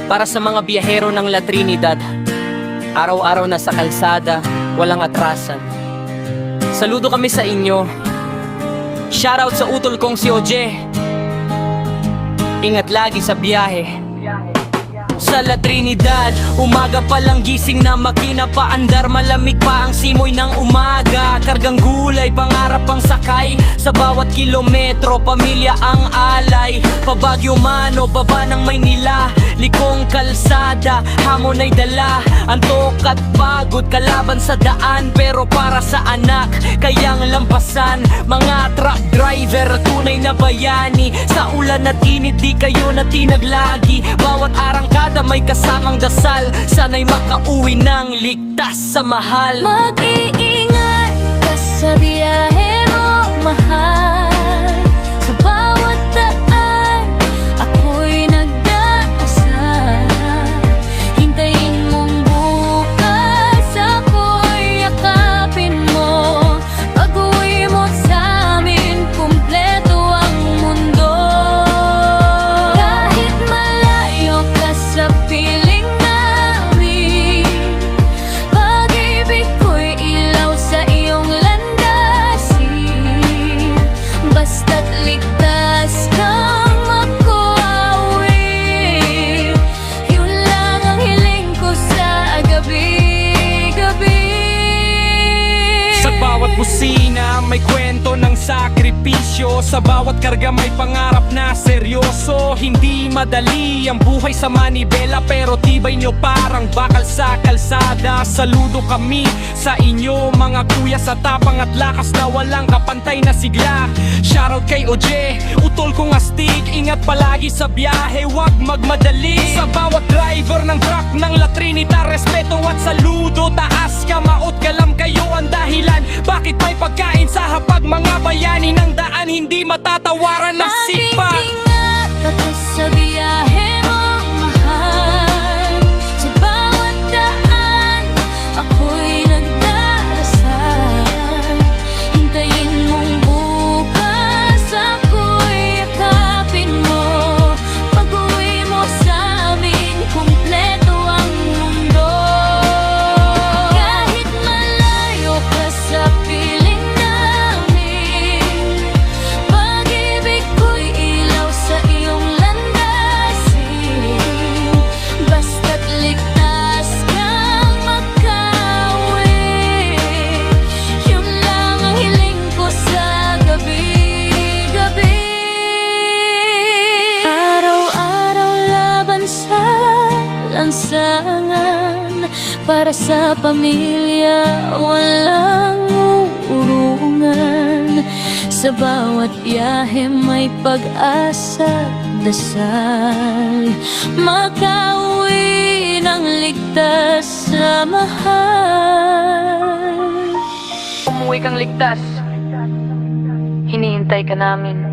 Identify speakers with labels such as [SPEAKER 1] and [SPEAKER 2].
[SPEAKER 1] Para sa mga biyahero ng La Trinidad, araw-araw na sa kalsada, walang atrasan. Saludo kami sa inyo. Shoutout sa utol kong si Oje. Ingat lagi sa biyahe. Sa La Trinidad, umaga pa lang gising na makina paandar. Malamig pa ang simoy ng umaga. Kargang gulay, pangarap ang sakay. Sa bawat kilometro, pamilya ang alay. Pa Baguio man o baba ng Maynila, likong kalsada, hamon ay dala. Antok at pagod, kalaban sa daan. Pero para sa anak, kayang lampasan. Mga truck driver, tunay na bayani. Sa ulan at init, di kayo natinaglagi. Bawat arangkada may kasamang dasal. Sana'y makauwi ng ligtas sa mahal.
[SPEAKER 2] Mag-iingat ka sa biyahe mo, mahal. Sa bawat daan, ako'y nagdasal. Hintayin mong bukas, ako'y yakapin mo. Pag-uwi mo sa'min, kumpleto ang mundo. Kahit malayo ka sa piling namin, pag-ibig ko'y ilaw sa iyong landasin. Basta't ligtas kang makauwi, yun lang ang hiling ko sa gabi-gabi.
[SPEAKER 3] Sa bawat busina may kwento ng sakripisyo. Sa bawat karga may pangarap na seryoso. Hindi madali ang buhay sa manibela, pero tibay nyo parang bakal sa kalsada. Saludo kami sa inyo mga kuya, sa tapang at lakas na walang kapantay na sigla. Shoutout kay Oje, utol kong astig. Ingat palagi sa biyahe, wag magmadali. Sa bawat driver ng truck ng La Trinidad, respeto at saludo. Taas kamaot kalam kayo ang dahilan bakit may pagkain sa hapag. Mga bayani ng daan, hindi matatawaran ng sipa.
[SPEAKER 2] Mag-iingat ka sa biyahe mo, mahal. Sa bawat daan, ako'y nagdarasal. Hintayin mong bukas, ako'y yakapin mo. Pag-uwi mo sa'min, kumpleto ang mundo. Kahit malayo ka sa piling namin, pag-ibig ko'y ilaw sa iyong landasin. Basta't ligtas kang makauwi, yun lang ang hiling ko sa gabi-gabi. Araw-araw laban sa lansangan, para sa pamilya walang urungan. Sa bawat biyahe may pag-asa, dasal. Makauwi ng ligtas sa mahal.
[SPEAKER 1] Umuwi kang ligtas, hinihintay ka namin.